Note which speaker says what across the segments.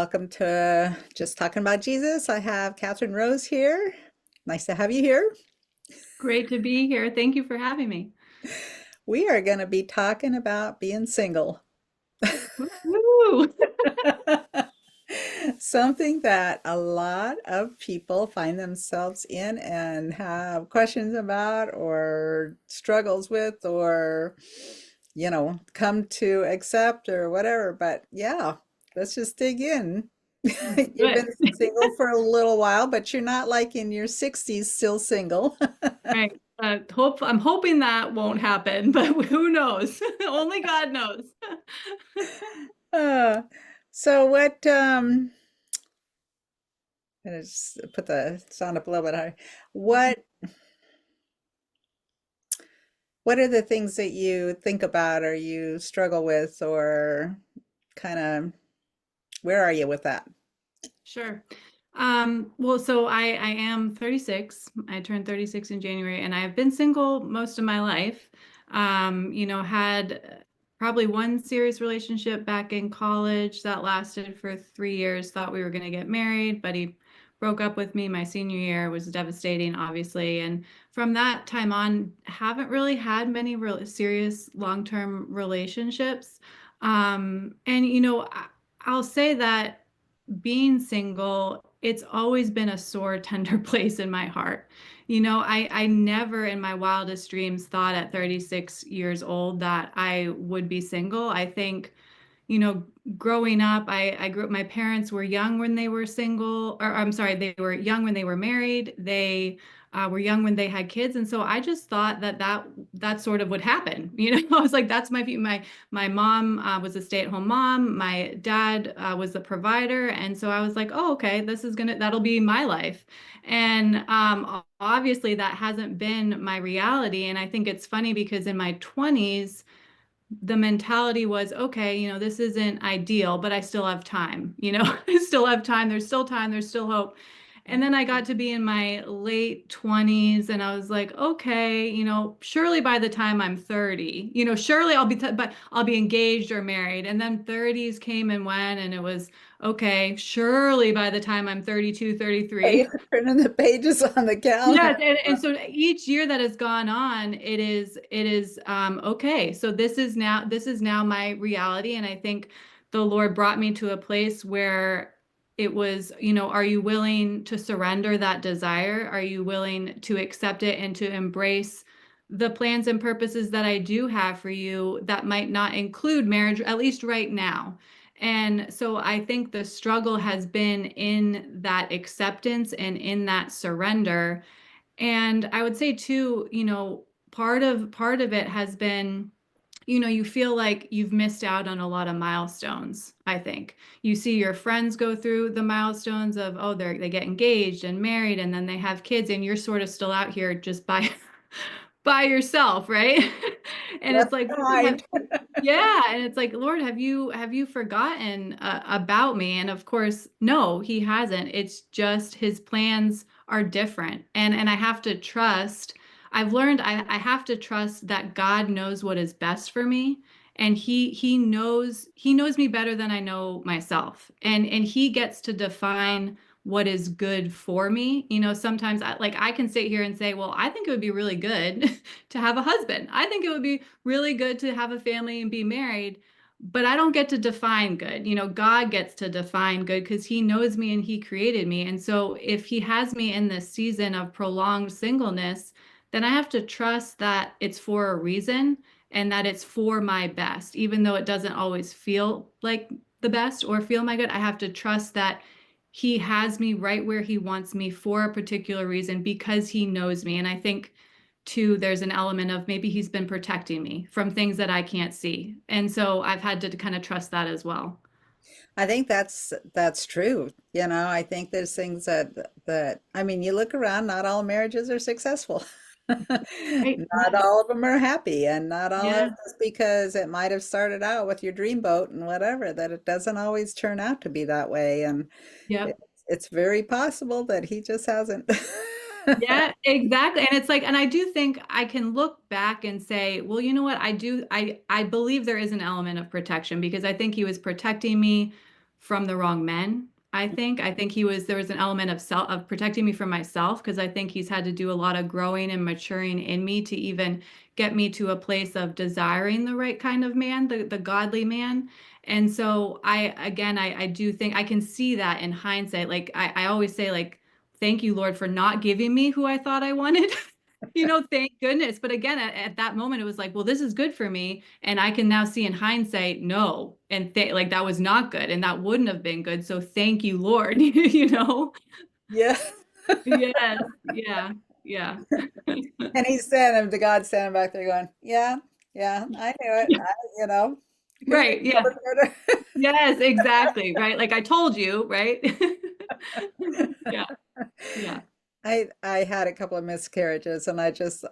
Speaker 1: welcome to Just Talking About Jesus. I have Katharine Rose here. Nice to have you here.
Speaker 2: Great to be here. Thank you for having me.
Speaker 1: We are going to be talking about being single.
Speaker 2: Woo!
Speaker 1: Something that a lot of people find themselves in and have questions about or struggles with or, come to accept or whatever. But yeah, let's just dig in.
Speaker 2: Let's do
Speaker 1: You've
Speaker 2: it.
Speaker 1: been single for a little while, but you're not like in your 60s still single.
Speaker 2: Right. I'm hoping that won't happen, but who knows? Only God knows.
Speaker 1: Uh, so I'm gonna just put the sound up a little bit higher. What what are the things that you think about or you struggle with or kind of where are you with that?
Speaker 2: Sure. So I am 36. I turned 36 in January, and I've been single most of my life. Had probably one serious relationship back in college that lasted for 3 years. Thought we were going to get married, but he broke up with me my senior year. It was devastating, obviously. And from that time on, haven't really had many real serious long-term relationships. I'll say that being single, it's always been a sore, tender place in my heart. I never in my wildest dreams thought at 36 years old that I would be single. I think, you know, growing up, I grew up, my parents were young when they were single, or I'm sorry, they were young when they were married. They were young when they had kids. And so I just thought that sort of would happen. I was like, that's my mom was a stay-at-home mom. My dad was the provider. And so I was like, oh, okay, that'll be my life. And obviously that hasn't been my reality. And I think it's funny because in my 20s, the mentality was, okay, this isn't ideal, but I still have time. I still have time. There's still time. There's still hope. And then I got to be in my late 20s and I was like, okay, surely by the time I'm 30, surely but I'll be engaged or married. And then 30s came and went and it was, okay, surely by the time I'm 32,
Speaker 1: You're
Speaker 2: 33.
Speaker 1: turning the pages on the calendar.
Speaker 2: Yes, and so each year that has gone on, it is okay. So this is now my reality, and I think the Lord brought me to a place where it was, are you willing to surrender that desire? Are you willing to accept it and to embrace the plans and purposes that I do have for you that might not include marriage, at least right now? And so I think the struggle has been in that acceptance and in that surrender. And I would say too, part of it has been, you feel like you've missed out on a lot of milestones, I think. You see your friends go through the milestones of, oh, they get engaged and married and then they have kids and you're sort of still out here just by by yourself, right? And
Speaker 1: Left
Speaker 2: it's like, Lord,
Speaker 1: behind.
Speaker 2: yeah, and it's like, Lord, have you forgotten about me? And of course, no, he hasn't. It's just his plans are different. And I have to trust. I've learned I have to trust that God knows what is best for me. And he knows me better than I know myself. And he gets to define what is good for me. Sometimes I can sit here and say, well, I think it would be really good to have a husband. I think it would be really good to have a family and be married, but I don't get to define good. God gets to define good because he knows me and he created me. And so if he has me in this season of prolonged singleness, then I have to trust that it's for a reason and that it's for my best. Even though it doesn't always feel like the best or feel my good, I have to trust that he has me right where he wants me for a particular reason because he knows me. And I think too, there's an element of maybe he's been protecting me from things that I can't see. And so I've had to kind of trust that as well.
Speaker 1: I think that's true. I think there's things that I mean, you look around, not all marriages are successful.
Speaker 2: Right.
Speaker 1: Not all of them are happy, and not all of
Speaker 2: Yeah.
Speaker 1: it is because it might have started out with your dream boat and whatever, that it doesn't always turn out to be that way. And
Speaker 2: Yep.
Speaker 1: it's very possible that he just hasn't.
Speaker 2: Yeah, exactly. And it's like, and I do think I can look back and say, well, you know what? I believe there is an element of protection because I think he was protecting me from the wrong men. I think there was an element of self of protecting me from myself because I think he's had to do a lot of growing and maturing in me to even get me to a place of desiring the right kind of man, the godly man. And so I do think I can see that in hindsight. Like I always say, like, thank you, Lord, for not giving me who I thought I wanted. Thank goodness. But again, at that moment, it was like, well, this is good for me. And I can now see in hindsight, no. And like that was not good. And that wouldn't have been good. So thank you, Lord. you know?
Speaker 1: Yeah.
Speaker 2: Yes. Yeah. Yeah.
Speaker 1: And he's standing, the God standing back there going, yeah, yeah, I knew it. You know, here's
Speaker 2: Right. Yeah.
Speaker 1: your
Speaker 2: Yes, exactly. Right. Like I told you, right? Yeah. Yeah.
Speaker 1: I had a couple of miscarriages, and I just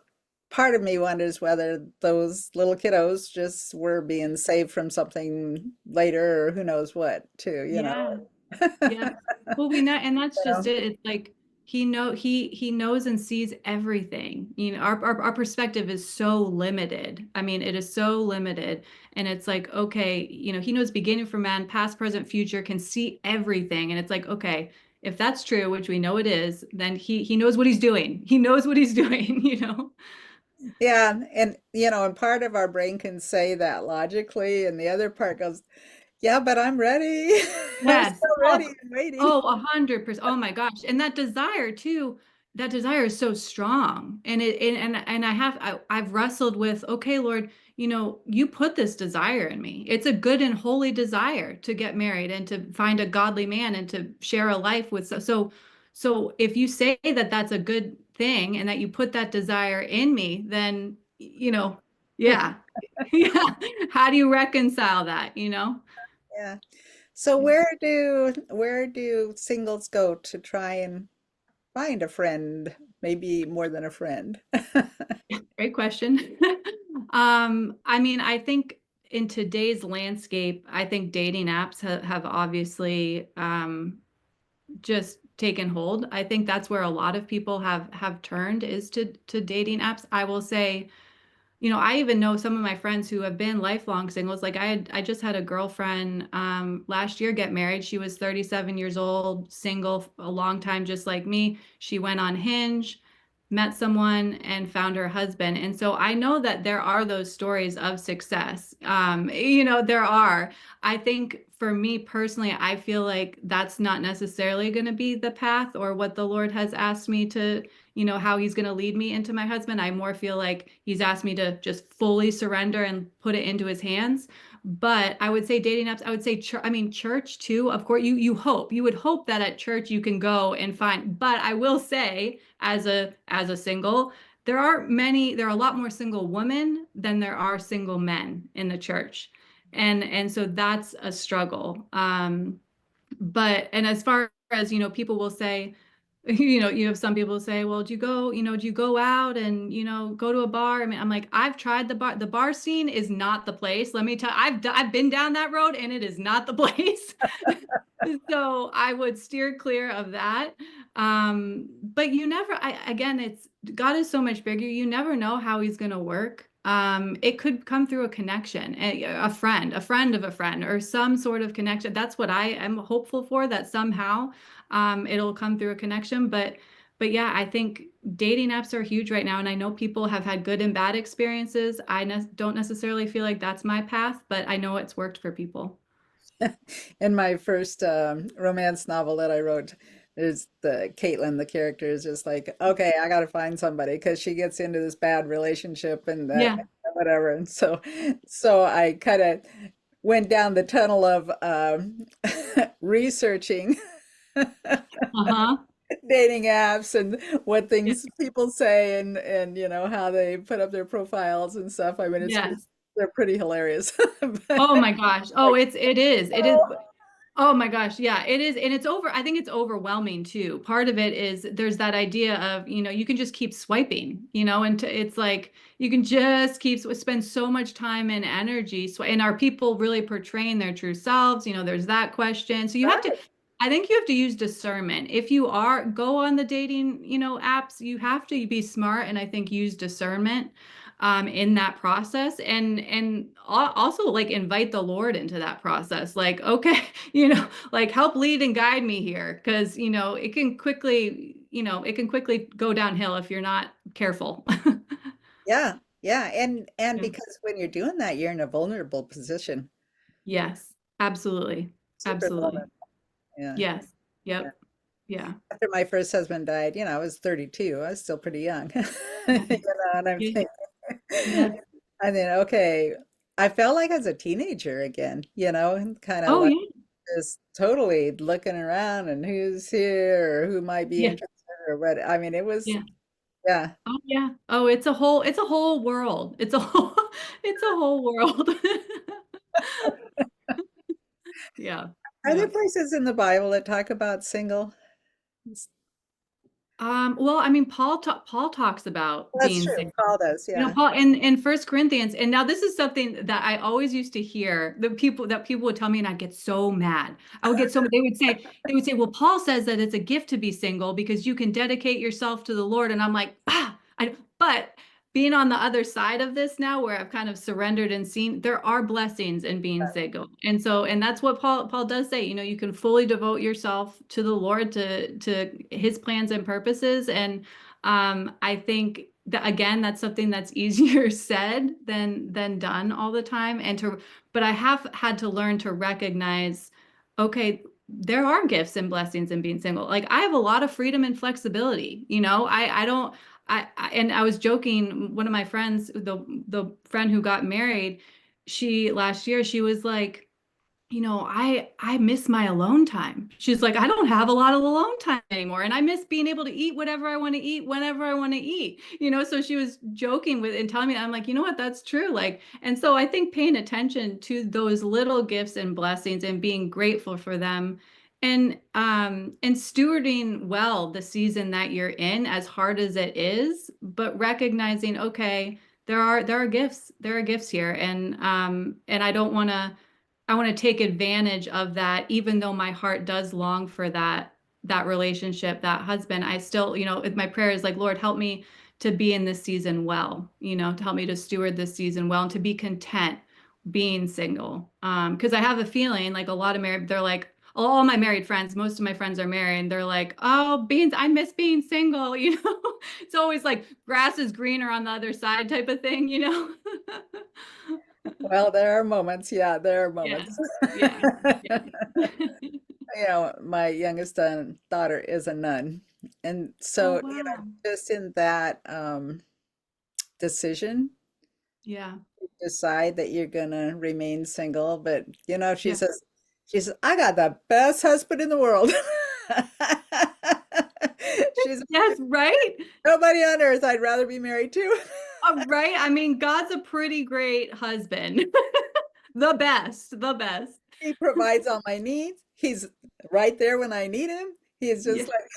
Speaker 1: part of me wonders whether those little kiddos just were being saved from something later, or who knows what, too, you know.
Speaker 2: Yeah. Yeah. Well, we know, and that's
Speaker 1: You
Speaker 2: just
Speaker 1: know?
Speaker 2: it. It's like he knows and sees everything. Our perspective is so limited. I mean, it is so limited. And it's like, okay, he knows beginning from man, past, present, future, can see everything. And it's like, okay, if that's true, which we know it is, then he knows what he's doing. He knows what he's doing.
Speaker 1: Yeah, and and part of our brain can say that logically, and the other part goes, yeah, but I'm ready. I'm
Speaker 2: Yes.
Speaker 1: still ready
Speaker 2: Oh,
Speaker 1: and waiting.
Speaker 2: oh, 100%. Oh my gosh. And that desire too, that desire is so strong. And I've wrestled with, okay, Lord, you put this desire in me. It's a good and holy desire to get married and to find a godly man and to share a life with. So if you say that that's a good thing and that you put that desire in me, then, yeah. Yeah. How do you reconcile that?
Speaker 1: Yeah. So where do singles go to try and find a friend, maybe more than a friend?
Speaker 2: Great question. I mean, I think in today's landscape, I think dating apps have obviously just taken hold. I think that's where a lot of people have turned is to dating apps. I will say, I even know some of my friends who have been lifelong singles. Like I just had a girlfriend last year get married. She was 37 years old, single a long time, just like me. She went on Hinge, met someone, and found her husband. And so I know that there are those stories of success. There are. I think for me personally, I feel like that's not necessarily going to be the path or what the Lord has asked me to how he's going to lead me into my husband. I more feel like he's asked me to just fully surrender and put it into his hands. But I would say dating apps, I would say I mean church too. Of course, you would hope that at church you can go and find, but I will say as a single, there are a lot more single women than there are single men in the church. And so that's a struggle. But as far as, people will say, you have some people say, well, do you go out and, go to a bar? I mean, I'm like, I've tried the bar. The bar scene is not the place. Let me tell you, I've been down that road and it is not the place. So I would steer clear of that. But again, it's God is so much bigger. You never know how he's going to work. It could come through a connection, a friend of a friend, or some sort of connection. That's what I am hopeful for, that somehow it'll come through a connection. But yeah, I think dating apps are huge right now. And I know people have had good and bad experiences. I don't necessarily feel like that's my path, but I know it's worked for people.
Speaker 1: In my first romance novel that I wrote, there's the Caitlin, the character is just like, okay, I got to find somebody because she gets into this bad relationship and
Speaker 2: Yeah.
Speaker 1: whatever. And so I kind of went down the tunnel of researching
Speaker 2: Uh-huh.
Speaker 1: dating apps and what
Speaker 2: Yeah.
Speaker 1: things people say, and how they put up their profiles and stuff. I mean,
Speaker 2: Yes.
Speaker 1: they're pretty hilarious. But
Speaker 2: Oh my gosh. Oh,
Speaker 1: like,
Speaker 2: it is.
Speaker 1: oh,
Speaker 2: Oh my gosh, yeah, it is. And I think it's overwhelming too. Part of it is there's that idea of, you can just keep swiping, and it's like you can just spend so much time and energy. And are people really portraying their true selves? There's that question. So I think you have to use discernment. If you go on the dating, apps, you have to be smart and I think use discernment. in that process, and also like invite the Lord into that process. Like, okay, like help lead and guide me here, because it can quickly go downhill if you're not careful.
Speaker 1: Yeah, yeah, and
Speaker 2: Yeah.
Speaker 1: because when you're doing that, you're in a vulnerable position.
Speaker 2: Yes, absolutely.
Speaker 1: Super vulnerable.
Speaker 2: Absolutely.
Speaker 1: Yeah,
Speaker 2: Yes.
Speaker 1: yeah.
Speaker 2: Yep. Yeah.
Speaker 1: After my first husband died, I was 32. I was still pretty young.
Speaker 2: Yeah.
Speaker 1: And I'm
Speaker 2: Yeah.
Speaker 1: thinking,
Speaker 2: Yeah.
Speaker 1: and then okay, I felt like I was a teenager again, and kind of
Speaker 2: Oh,
Speaker 1: like
Speaker 2: yeah.
Speaker 1: just totally looking around and who's here or who might be
Speaker 2: Yeah.
Speaker 1: interested or what. I mean, it was,
Speaker 2: Yeah.
Speaker 1: yeah.
Speaker 2: Oh, yeah. Oh, it's a whole world. It's a whole it's a whole world. Yeah.
Speaker 1: Are there
Speaker 2: Yeah.
Speaker 1: places in the Bible that talk about single?
Speaker 2: Well, I mean, Paul talks about
Speaker 1: That's
Speaker 2: being
Speaker 1: true.
Speaker 2: single.
Speaker 1: Paul does, yeah.
Speaker 2: Paul in First Corinthians, and now this is something that I always used to hear, the people would tell me, and I'd get so mad. I would get so mad. They would say, well, Paul says that it's a gift to be single because you can dedicate yourself to the Lord, and I'm like, but being on the other side of this now, where I've kind of surrendered and seen there are blessings in being single, and that's what Paul does say. You can fully devote yourself to the Lord, to His plans and purposes, and I think that again, that's something that's easier said than done all the time. But I have had to learn to recognize, okay, there are gifts and blessings in being single. Like I have a lot of freedom and flexibility. I don't. And I was joking. One of my friends, the friend who got married, she last year, she was like, I miss my alone time. She's like, I don't have a lot of alone time anymore. And I miss being able to eat whatever I want to eat whenever I want to eat. So she was joking with and telling me, I'm like, you know what, that's true. Like, and so I think paying attention to those little gifts and blessings and being grateful for them, and stewarding well the season that you're in, as hard as it is, but recognizing, okay, there are gifts here. And I want to take advantage of that, even though my heart does long for that relationship, that husband. I still, my prayer is like, Lord, help me to be in this season well, to help me to steward this season well and to be content being single. Because I have a feeling like a lot of married, they're like, all my married friends, most of my friends are married, and they're like, oh, I miss being single, It's always like grass is greener on the other side type of thing.
Speaker 1: Well, there are moments. Yeah, there are
Speaker 2: Yeah.
Speaker 1: moments.
Speaker 2: Yeah. Yeah.
Speaker 1: My youngest daughter is a nun. And
Speaker 2: Oh,
Speaker 1: so,
Speaker 2: wow.
Speaker 1: just in that decision,
Speaker 2: Yeah.
Speaker 1: decide that you're gonna remain single. But,
Speaker 2: Yeah.
Speaker 1: she says, I got the best husband in the world. She's
Speaker 2: Yes, right?
Speaker 1: nobody on earth I'd rather be married to.
Speaker 2: Right. I mean, God's a pretty great husband. The best, the best.
Speaker 1: He provides all my needs. He's right there when I need him. He's
Speaker 2: Yeah.
Speaker 1: just like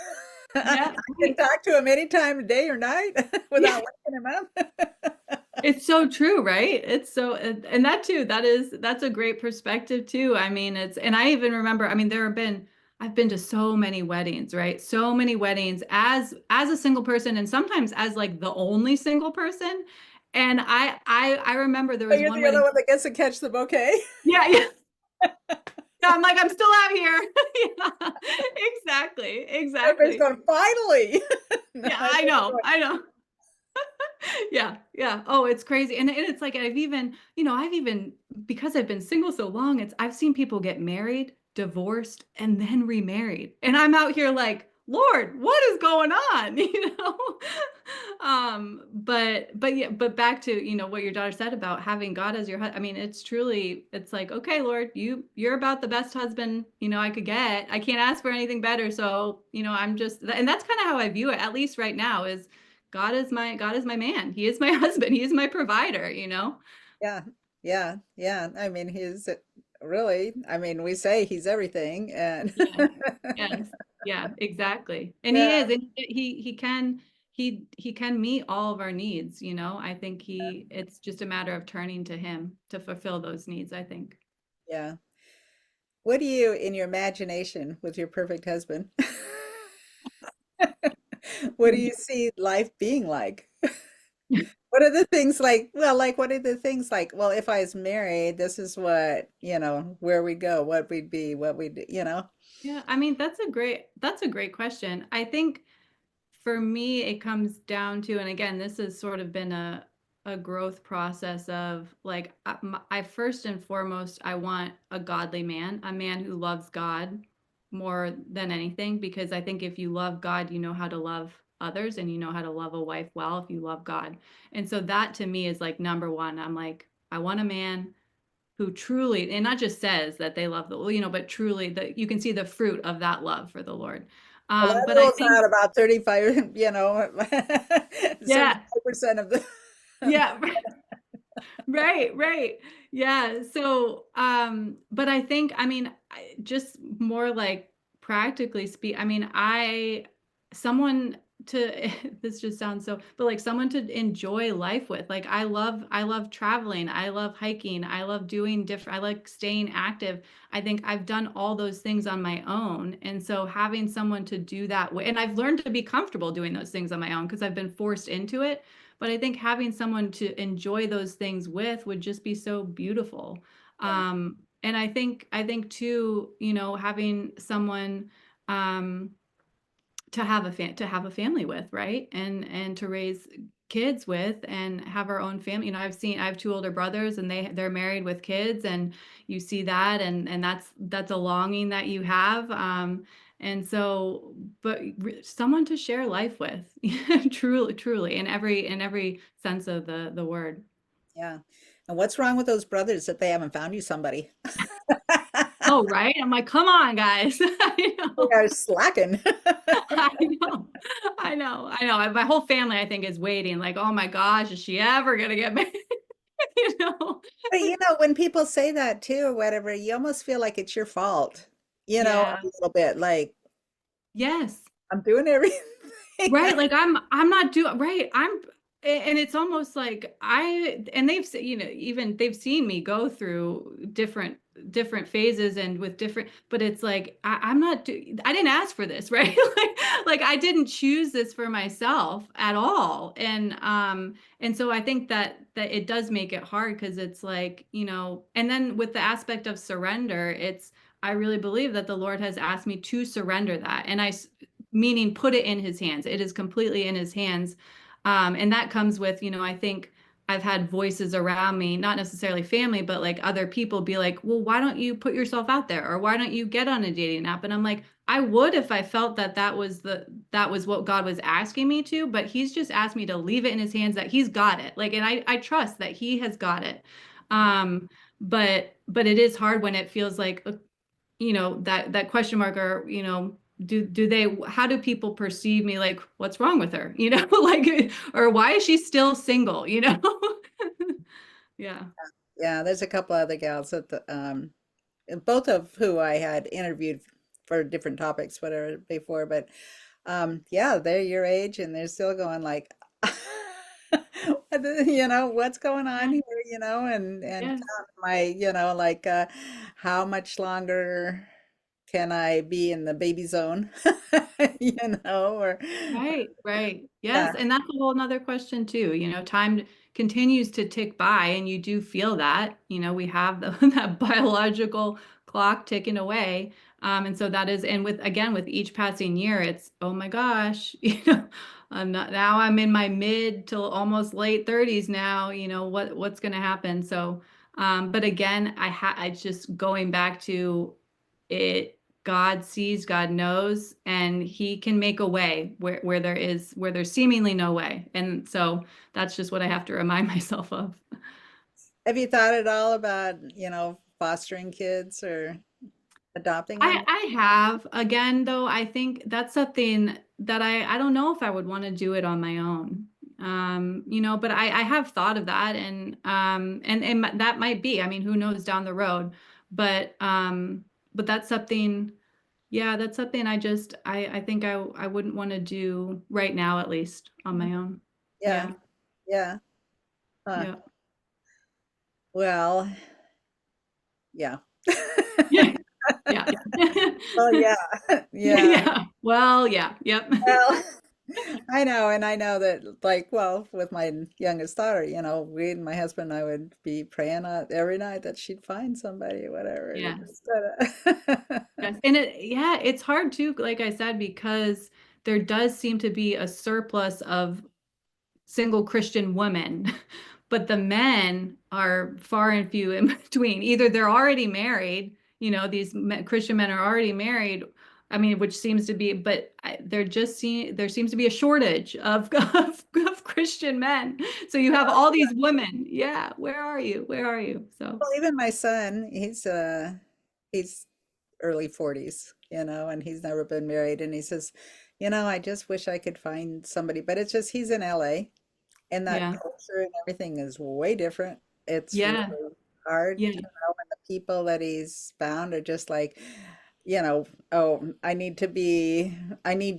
Speaker 1: I
Speaker 2: Yeah.
Speaker 1: can
Speaker 2: Right.
Speaker 1: talk to him anytime, day or night,
Speaker 2: Yeah.
Speaker 1: without waking him up.
Speaker 2: It's so true, right? It's so, and that too, that's a great perspective too. I mean, and I even remember, I mean, I've been to so many weddings, right? So many weddings as a single person, and sometimes as like the only single person. And I remember there
Speaker 1: So
Speaker 2: was
Speaker 1: you're
Speaker 2: one
Speaker 1: the other
Speaker 2: wedding.
Speaker 1: one that gets to catch the bouquet.
Speaker 2: Yeah, yeah. Yeah, I'm like, I'm still out here. Yeah, exactly,
Speaker 1: Everybody's
Speaker 2: exactly.
Speaker 1: going, finally. No,
Speaker 2: Yeah,
Speaker 1: I
Speaker 2: I
Speaker 1: think they're
Speaker 2: know,
Speaker 1: going,
Speaker 2: I know. Yeah, yeah. Oh, it's crazy. And it's like I've even because I've been single so long, I've seen people get married, divorced, and then remarried. And I'm out here like, Lord, what is going on? But yeah, but back to, what your daughter said about having God as your husband. I mean, it's like, okay, Lord, you're about the best husband, I could get. I can't ask for anything better. So, and that's kind of how I view it, at least right now, is God is my man. He is my husband. He is my provider.
Speaker 1: yeah, yeah, yeah. I mean, really, I mean, we say he's everything. And
Speaker 2: Yeah. Yes. Yeah, exactly. And he
Speaker 1: yeah,
Speaker 2: is, and he can meet all of our needs. I think it's just a matter of turning to him to fulfill those needs, I think.
Speaker 1: yeah. What do you, in your imagination with your perfect husband, what do you see life being like? What are the things like, well, like, what are the things like, well, if I was married, this is what, where we'd go, what we'd be, what we'd.
Speaker 2: Yeah, I mean, that's a great question. I think for me, it comes down to, and again, this has sort of been a growth process of like, I first and foremost, I want a godly man, a man who loves God more than anything, because I think if you love God, you know how to love others and you know how to love a wife well if you love God. And so that to me is like number one. I'm like, I want a man who truly, and not just says that they love but truly that you can see the fruit of that love for the Lord.
Speaker 1: Well, that
Speaker 2: But I
Speaker 1: rules
Speaker 2: think,
Speaker 1: out about 35,
Speaker 2: yeah,
Speaker 1: 75% of the.
Speaker 2: yeah, right, right. Yeah. So, but I think, I mean, just more like practically speak, I mean, someone to, this just sounds so, but like someone to enjoy life with. Like I love traveling. I love hiking. I love doing different, I like staying active. I think I've done all those things on my own. And so having someone to do that with, and I've learned to be comfortable doing those things on my own because I've been forced into it. But I think having someone to enjoy those things with would just be so beautiful.
Speaker 1: Yeah,
Speaker 2: And I think too, having someone um, to have a family with, right? And to raise kids with and have our own family. I have two older brothers and they're married with kids, and you see that, and that's a longing that you have. And so, but someone to share life with, truly, truly, in every sense of the word.
Speaker 1: yeah. And what's wrong with those brothers that they haven't found you somebody?
Speaker 2: Oh, right. I'm like, come on, guys. I
Speaker 1: They
Speaker 2: know.
Speaker 1: are slacking.
Speaker 2: I know. I know. My whole family, I think, is waiting, like, oh my gosh, is she ever gonna get married? You know?
Speaker 1: But when people say that too, or whatever, you almost feel like it's your fault, a
Speaker 2: Yeah.
Speaker 1: little bit like
Speaker 2: Yes.
Speaker 1: I'm doing everything.
Speaker 2: Right. Like I'm not doing right. And it's almost like and even they've seen me go through different phases and with different, but it's like, I'm not I didn't ask for this, right? Like I didn't choose this for myself at all. And so I think that it does make it hard because it's like, and then with the aspect of surrender, I really believe that the Lord has asked me to surrender that. Meaning put it in his hands. It is completely in his hands. And that comes with, I think I've had voices around me, not necessarily family, but like other people be like, well, why don't you put yourself out there? Or why don't you get on a dating app? And I'm like, I would if I felt that was what God was asking me to, but he's just asked me to leave it in his hands, that he's got it. Like, and I trust that he has got it. Um, but it is hard when it feels like, that question mark, or how do people perceive me, like what's wrong with her, like, or why is she still single, yeah.
Speaker 1: Yeah, there's a couple other gals both of who I had interviewed for different topics, whatever, before, but yeah, they're your age and they're still going like, what's going on
Speaker 2: Yeah,
Speaker 1: here, and
Speaker 2: yeah,
Speaker 1: my, like, how much longer can I be in the baby zone? Or
Speaker 2: right, right,
Speaker 1: yeah,
Speaker 2: yes. And that's a whole nother question too. Time continues to tick by, and you do feel that, we have that biological clock ticking away. And so that is, and with each passing year, it's, oh my gosh, I'm in my mid to almost late 30s now, what's going to happen. So, but again, I just going back to it. God sees, God knows, and he can make a way where there's seemingly no way. And so that's just what I have to remind myself of.
Speaker 1: have you thought at all about, fostering kids or adopting
Speaker 2: I
Speaker 1: them?
Speaker 2: I have, again, though, I think that's something that I don't know if I would want to do it on my own. But I have thought of that, and that might be, I mean, who knows down the road. But that's something, yeah, that's something I think I wouldn't want to do right now, at least on
Speaker 1: Mhm.
Speaker 2: my own.
Speaker 1: Yeah,
Speaker 2: Yeah.
Speaker 1: yeah. Huh.
Speaker 2: Yeah.
Speaker 1: Well, yeah.
Speaker 2: Yeah. Yeah.
Speaker 1: Well, yeah,
Speaker 2: Yeah.
Speaker 1: yeah.
Speaker 2: Yeah. Well, yeah. Yep.
Speaker 1: Well, I know, and I know that, like, well, with my youngest daughter, my husband and I would be praying every night that she'd find somebody, whatever.
Speaker 2: Yes.
Speaker 1: Just,
Speaker 2: Yes. And yeah, it's hard too, like I said, because there does seem to be a surplus of single Christian women, but the men are far and few in between. Either they're already married, these Christian men are already married. I mean, which seems to be, but there seems to be a shortage of Christian men. So you have all these women. Yeah, where are you? Where are you? So
Speaker 1: well, even my son, he's early 40s, and he's never been married, and he says, I just wish I could find somebody, but it's just he's in LA. And that
Speaker 2: yeah,
Speaker 1: culture and everything is way different. It's really
Speaker 2: yeah,
Speaker 1: hard,
Speaker 2: yeah,
Speaker 1: and the people that he's found are just like, oh, I need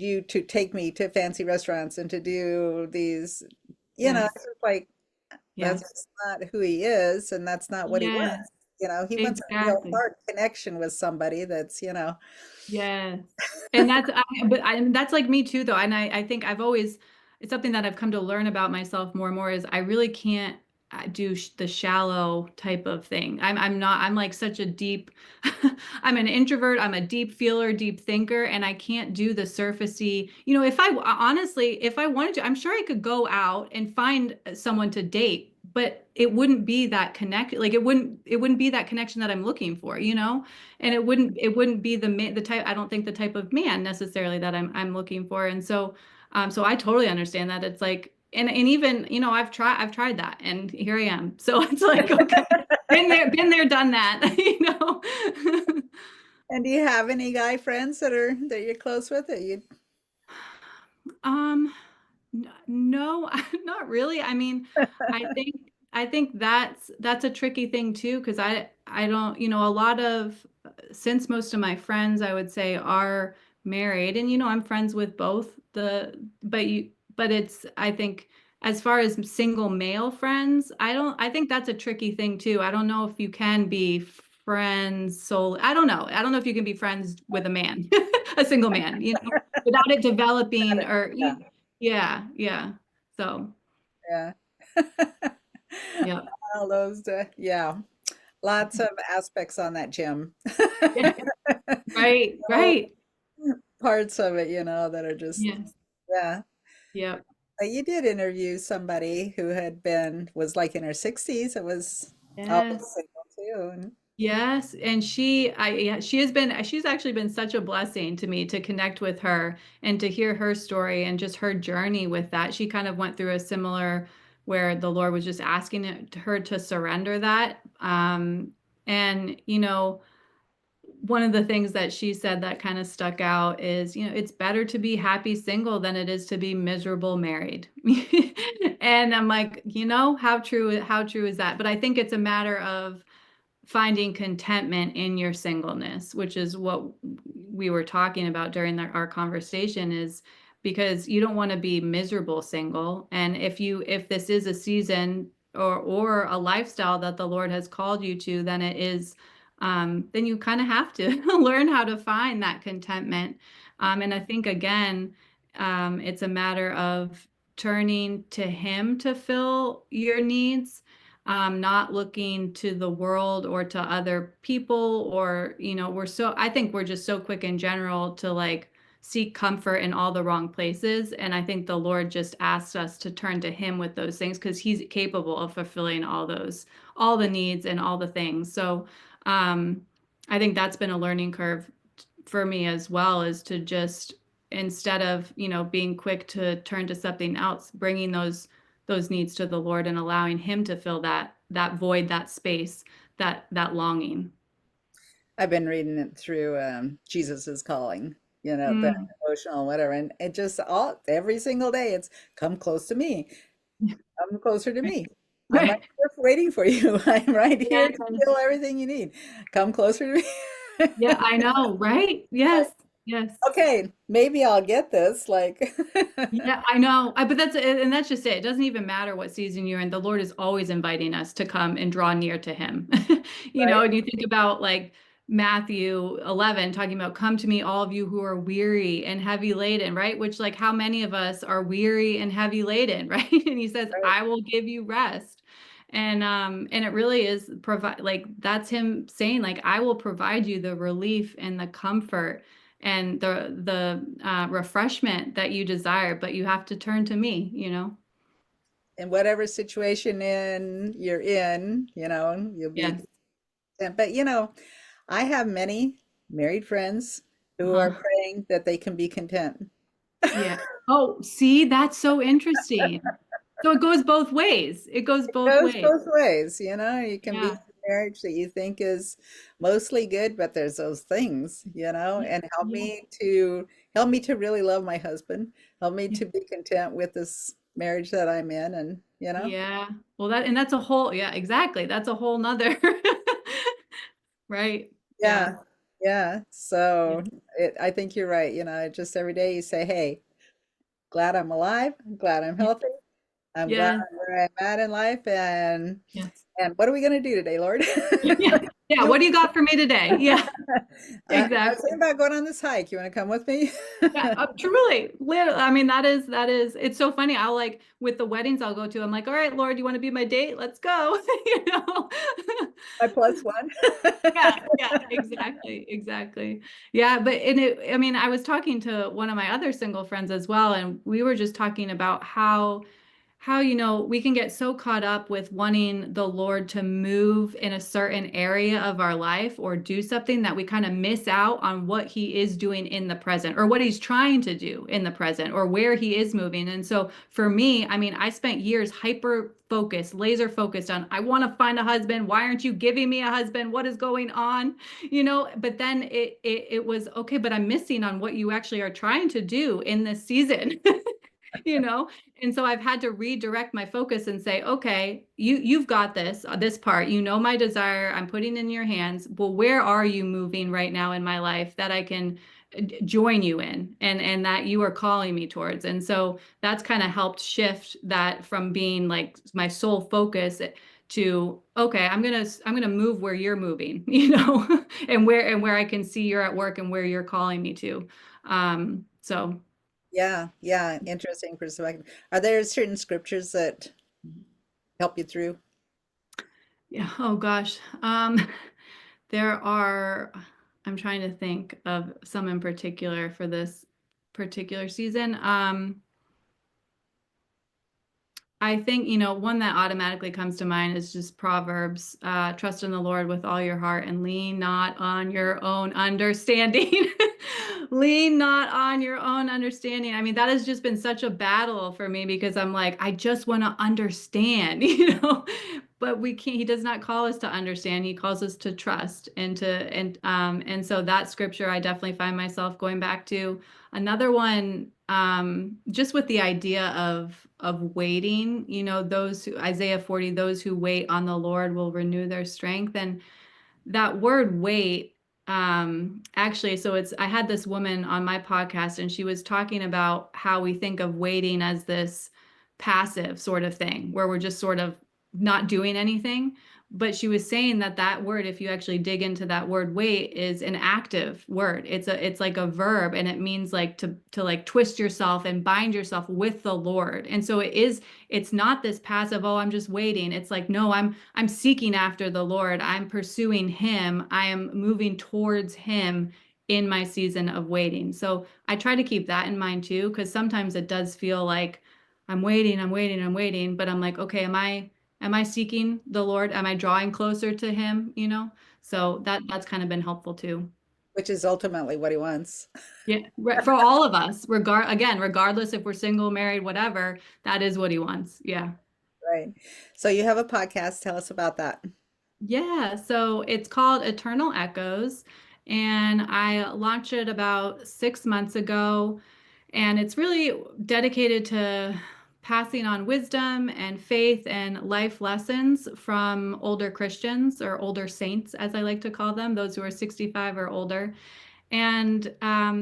Speaker 1: you to take me to fancy restaurants and to do these, it's
Speaker 2: yes,
Speaker 1: just like, that's
Speaker 2: yes,
Speaker 1: just not who he is, and that's not what he
Speaker 2: yes,
Speaker 1: wants. He wants a real
Speaker 2: exactly.
Speaker 1: hard connection with somebody that's.
Speaker 2: Yes. And that's like me too, though. And I think it's something that I've come to learn about myself more and more is I really can't do the shallow type of thing. I'm like such a deep, I'm an introvert. I'm a deep feeler, deep thinker, and I can't do the surfacey. If I honestly, if I wanted to, I'm sure I could go out and find someone to date, but it wouldn't be that connect, like it wouldn't be that connection that I'm looking for. And it wouldn't be the type, I don't think the type of man necessarily that I'm looking for. And so I totally understand that. It's like, and even, I've tried that and here I am. So it's like, okay, been there, done that.
Speaker 1: And do you have any guy friends that you're close with that you?
Speaker 2: Um, No, not really. I mean, I think that's a tricky thing too, because I don't, a lot of since most of my friends I would say are married, and I'm friends with both but it's I think as far as single male friends, I think that's a tricky thing too. I don't know if you can be friends solely. I don't know. I don't know if you can be friends with a man, a single man, without it developing or
Speaker 1: Yeah,
Speaker 2: yeah, yeah. So,
Speaker 1: yeah.
Speaker 2: yeah.
Speaker 1: All those, yeah. Lots of aspects on that gym.
Speaker 2: Yeah. Right,
Speaker 1: All
Speaker 2: right.
Speaker 1: parts of it, that are just,
Speaker 2: Yes.
Speaker 1: yeah.
Speaker 2: Yep.
Speaker 1: You did interview somebody who was like in her 60s. It was always
Speaker 2: Yes.
Speaker 1: single too.
Speaker 2: Yes, and yeah, she's actually been such a blessing to me to connect with her and to hear her story and just her journey with that. She kind of went through a similar where the Lord was just asking her to surrender that. And one of the things that she said that kind of stuck out is, it's better to be happy single than it is to be miserable married. And I'm like, how true is that? But I think it's a matter of finding contentment in your singleness, which is what we were talking about during our conversation is because you don't want to be miserable single. And if this is a season or a lifestyle that the Lord has called you to, then then you kind of have to learn how to find that contentment. And I think again, it's a matter of turning to Him to fill your needs, not looking to the world or to other people or I think we're just so quick in general to like seek comfort in all the wrong places. And I think the Lord just asks us to turn to Him with those things because He's capable of fulfilling all the needs and all the things. So um, I think that's been a learning curve for me as well, is to just instead of being quick to turn to something else, bringing those needs to the Lord and allowing Him to fill that void, that space, that longing.
Speaker 1: I've been reading it through Jesus is Calling, the
Speaker 2: Mm.
Speaker 1: devotional, whatever. And it just every single day it's come close to me, come closer to me. I'm right
Speaker 2: Right.
Speaker 1: here waiting for you. I'm right here
Speaker 2: Yes.
Speaker 1: to feel everything you need. Come closer to me.
Speaker 2: Yeah, I know, right? Yes. Yes.
Speaker 1: Okay, maybe I'll get this. Like,
Speaker 2: Yeah, I know. But that's just it. It doesn't even matter what season you're in. The Lord is always inviting us to come and draw near to Him.
Speaker 1: right?
Speaker 2: And you think about like Matthew 11 talking about come to me all of you who are weary and heavy laden, right? Which like how many of us are weary and heavy laden, right? And he says,
Speaker 1: Right.
Speaker 2: I will give you rest. And it really is provide like that's him saying like I will provide you the relief and the comfort and the refreshment that you desire, but you have to turn to me, you know?
Speaker 1: In whatever situation you're in, you'll be
Speaker 2: Yes.
Speaker 1: content. But I have many married friends who are
Speaker 2: Uh-huh.
Speaker 1: praying that they can be content.
Speaker 2: Yeah. Oh, see, that's so interesting. So it goes both ways. It goes both
Speaker 1: Goes
Speaker 2: ways.
Speaker 1: both ways, you can be in
Speaker 2: Yeah.
Speaker 1: a marriage that you think is mostly good, but there's those things,
Speaker 2: Yeah.
Speaker 1: and
Speaker 2: Yeah.
Speaker 1: help me to really love my husband, help me
Speaker 2: Yeah.
Speaker 1: to be content with this marriage that I'm in, and
Speaker 2: Yeah. Well, that's a whole, yeah, exactly. That's a whole nother. Right. Yeah.
Speaker 1: yeah, yeah.
Speaker 2: Yeah.
Speaker 1: So I think you're right. Just every day you say, "Hey, glad I'm alive. I'm glad I'm
Speaker 2: Yeah.
Speaker 1: healthy. I'm glad
Speaker 2: Yes.
Speaker 1: I'm where I'm at in life,
Speaker 2: Yes.
Speaker 1: and what are we going to do today, Lord?"
Speaker 2: Yeah. Yeah.
Speaker 1: You
Speaker 2: What do you got for me today? Yeah.
Speaker 1: I was thinking
Speaker 2: Exactly.
Speaker 1: about going on this hike. You want to come with me?
Speaker 2: Yeah, truly, literally. I mean, that is. It's so funny. I'll like with the weddings I'll go to. I'm like, all right, Lord, you want to be my date? Let's go. You know.
Speaker 1: My plus one.
Speaker 2: Yeah, yeah, exactly, exactly. Yeah, but I mean, I was talking to one of my other single friends as well, and we were just talking about how we can get so caught up with wanting the Lord to move in a certain area of our life or do something that we kind of miss out on what he is doing in the present or what he's trying to do in the present or where he is moving. And so for me, I mean, I spent years hyper focused, laser focused on I want to find a husband. Why aren't you giving me a husband? What is going on? But then it was okay, but I'm missing on what you actually are trying to do in this season. you know and so I've had to redirect my focus and say, okay, you've got this part, my desire, I'm putting in your hands. Well, where are you moving right now in my life that I can join you in and that you are calling me towards? And so that's kind of helped shift that from being like my sole focus to okay, I'm gonna move where you're moving, and where I can see you're at work and where you're calling me to. So
Speaker 1: Yeah, yeah, interesting perspective. Are there certain scriptures that help you through?
Speaker 2: yeah. Oh gosh. There are, I'm trying to think of some in particular for this particular season. I think, one that automatically comes to mind is just Proverbs, trust in the Lord with all your heart and lean not on your own understanding. Lean not on your own understanding. I mean, that has just been such a battle for me because I'm like, I just want to understand, but we can't, he does not call us to understand. He calls us to trust and so that scripture I definitely find myself going back to. Another one, just with the idea of waiting, those who Isaiah 40, those who wait on the Lord will renew their strength. And that word wait, actually, so it's I had this woman on my podcast and she was talking about how we think of waiting as this passive sort of thing where we're just sort of not doing anything. But she was saying that word, if you actually dig into that word wait, is an active word. It's like a verb, and it means like to like twist yourself and bind yourself with the Lord. And so it's not this passive, oh, I'm just waiting. It's like, no, I'm seeking after the Lord. I'm pursuing him. I am moving towards him in my season of waiting. So I try to keep that in mind too, because sometimes it does feel like I'm waiting, I'm waiting, I'm waiting, but I'm like, okay, am I seeking the Lord? Am I drawing closer to him, So that's kind of been helpful too.
Speaker 1: Which is ultimately what he wants,
Speaker 2: Yeah, for all of us, regardless if we're single, married, whatever, that is what he wants. Yeah.
Speaker 1: right? So you have a podcast. Tell us about that.
Speaker 2: Yeah, so it's called Eternal Echoes, and I launched it about 6 months ago, and it's really dedicated to passing on wisdom and faith and life lessons from older Christians or older saints, as I like to call them, those who are 65 or older. And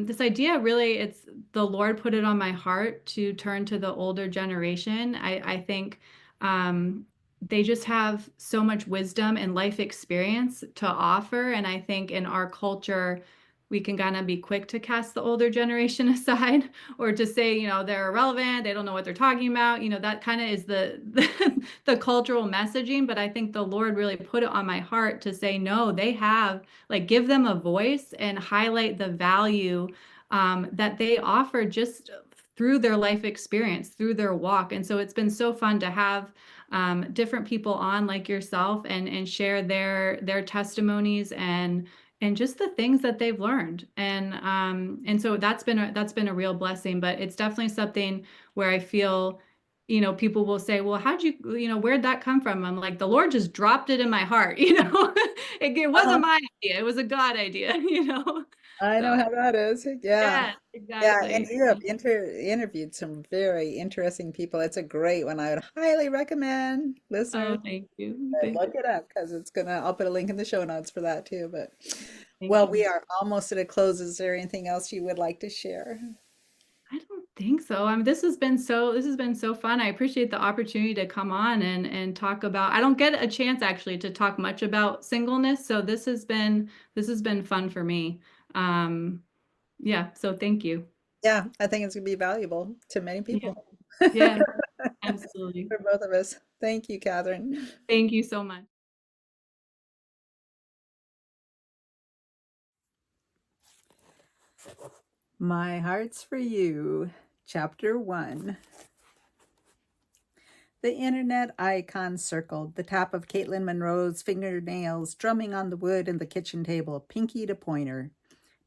Speaker 2: this idea really, it's the Lord put it on my heart to turn to the older generation. I think. they just have so much wisdom and life experience to offer. And I think in our culture, we can kind of be quick to cast the older generation aside or to say, they're irrelevant, they don't know what they're talking about. That kind of is the cultural messaging. But I think the Lord really put it on my heart to say, no, they have, like, give them a voice and highlight the value that they offer just through their life experience, through their walk. And so it's been so fun to have different people on like yourself and share their testimonies and just the things that they've learned. And so that's been a real blessing. But it's definitely something where I feel, people will say, well, where'd that come from? I'm like, the Lord just dropped it in my heart. It
Speaker 1: Uh-huh.
Speaker 2: wasn't my idea. It was a God idea.
Speaker 1: I know
Speaker 2: So
Speaker 1: how that is. Yeah.
Speaker 2: yeah,
Speaker 1: Yeah, and
Speaker 2: exactly.
Speaker 1: you have interviewed some very interesting people. It's a great one. I would highly recommend listeners
Speaker 2: Oh, thank you. Thank
Speaker 1: look it up because I'll put a link in the show notes for that too. But
Speaker 2: thank
Speaker 1: well,
Speaker 2: you.
Speaker 1: we are almost at a close. Is there anything else you would like to share?
Speaker 2: I don't think so. I mean, this has been so fun. I appreciate the opportunity to come on and talk about. I don't get a chance actually to talk much about singleness, so this has been fun for me. Um, yeah, so thank you.
Speaker 1: Yeah, I think it's going to be valuable to many
Speaker 2: Yeah,
Speaker 1: people.
Speaker 2: yeah, absolutely.
Speaker 1: For both of us. Thank you, Catherine.
Speaker 2: Thank you so much.
Speaker 1: My Heart's for You, Chapter 1. The internet icon circled, the top of Caitlin Monroe's fingernails drumming on the wood in the kitchen table, pinky to pointer,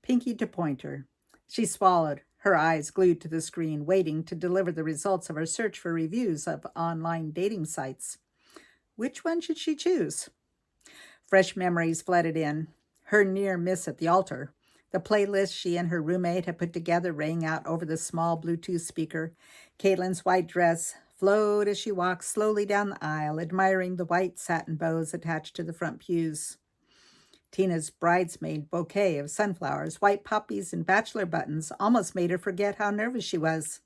Speaker 1: pinky to pointer. She swallowed, her eyes glued to the screen, waiting to deliver the results of her search for reviews of online dating sites. Which one should she choose? Fresh memories flooded in. Her near miss at the altar. The playlist she and her roommate had put together rang out over the small Bluetooth speaker. Caitlin's white dress flowed as she walked slowly down the aisle, admiring the white satin bows attached to the front pews. Tina's bridesmaid bouquet of sunflowers, white poppies, and bachelor buttons almost made her forget how nervous she was.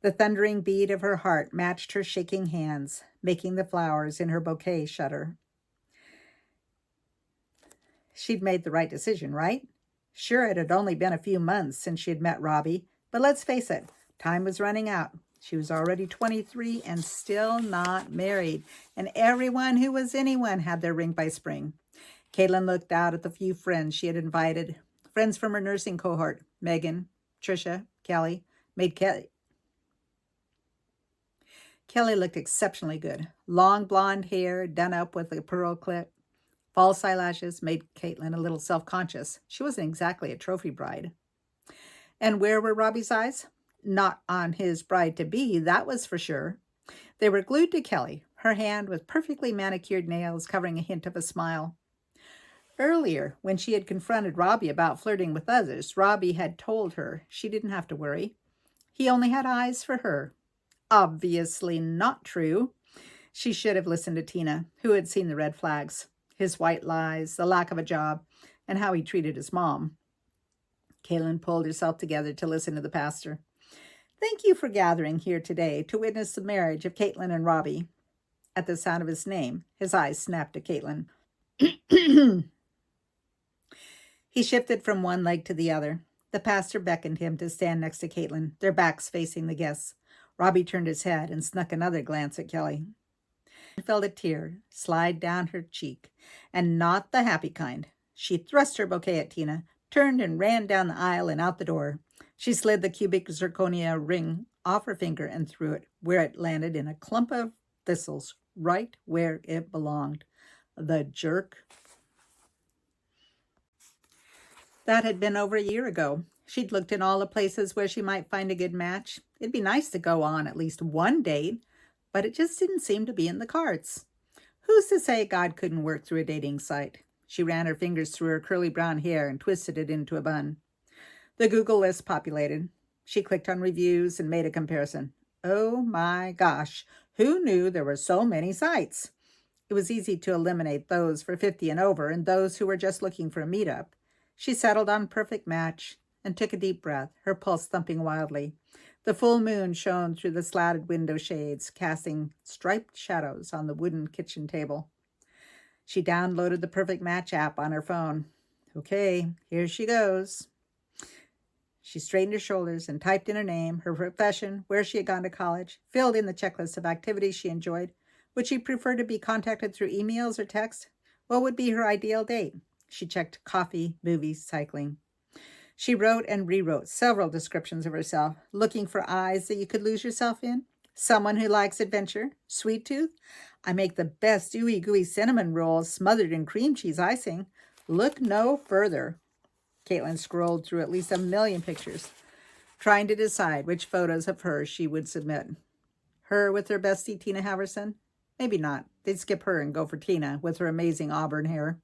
Speaker 1: The thundering beat of her heart matched her shaking hands, making the flowers in her bouquet shudder. She'd made the right decision, right? Sure, it had only been a few months since she had met Robbie, but let's face it, time was running out. She was already 23 and still not married, and everyone who was anyone had their ring by spring. Caitlin looked out at the few friends she had invited, friends from her nursing cohort, Megan, Trisha, Kelly, made Kelly looked exceptionally good. Long blonde hair done up with a pearl clip. False eyelashes made Caitlin a little self-conscious. She wasn't exactly a trophy bride. And where were Robbie's eyes? Not on his bride-to-be, that was for sure. They were glued to Kelly, her hand with perfectly manicured nails covering a hint of a smile. Earlier, when she had confronted Robbie about flirting with others, Robbie had told her she didn't have to worry. He only had eyes for her. Obviously not true. She should have listened to Tina, who had seen the red flags, his white lies, the lack of a job, and how he treated his mom. Caitlin pulled herself together to listen to the pastor. Thank you for gathering here today to witness the marriage of Caitlin and Robbie. At the sound of his name, his eyes snapped at Caitlin. He shifted from one leg to the other. The pastor beckoned him to stand next to Caitlin, their backs facing the guests. Robbie turned his head and snuck another glance at Kelly. She felt a tear slide down her cheek, and not the happy kind. She thrust her bouquet at Tina, turned and ran down the aisle and out the door. She slid the cubic zirconia ring off her finger and threw it, where it landed in a clump of thistles, right where it belonged. The jerk. That had been over a year ago. She'd looked in all the places where she might find a good match. It'd be nice to go on at least one date, but it just didn't seem to be in the cards. Who's to say God couldn't work through a dating site? She ran her fingers through her curly brown hair and twisted it into a bun. The Google list populated. She clicked on reviews and made a comparison. Oh my gosh, who knew there were so many sites? It was easy to eliminate those for 50 and over and those who were just looking for a meetup. She settled on Perfect Match and took a deep breath, her pulse thumping wildly. The full moon shone through the slatted window shades, casting striped shadows on the wooden kitchen table. She downloaded the Perfect Match app on her phone. Okay, here she goes. She straightened her shoulders and typed in her name, her profession, where she had gone to college, filled in the checklist of activities she enjoyed. Would she prefer to be contacted through emails or text? What would be her ideal date? She checked coffee, movies, cycling. She wrote and rewrote several descriptions of herself, looking for eyes that you could lose yourself in. Someone who likes adventure. Sweet tooth. I make the best ooey gooey cinnamon rolls smothered in cream cheese icing. Look no further. Caitlin scrolled through at least 1,000,000 pictures, trying to decide which photos of her she would submit. Her with her bestie Tina Haverson? Maybe not. They'd skip her and go for Tina with her amazing auburn hair.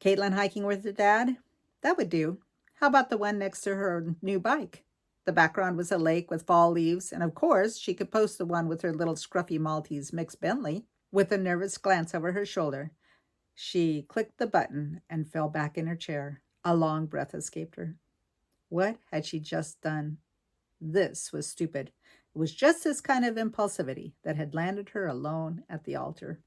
Speaker 1: Caitlin hiking with her dad? That would do. How about the one next to her new bike? The background was a lake with fall leaves, and of course, she could post the one with her little scruffy Maltese mix Bentley. With a nervous glance over her shoulder, she clicked the button and fell back in her chair. A long breath escaped her. What had she just done? This was stupid. It was just this kind of impulsivity that had landed her alone at the altar.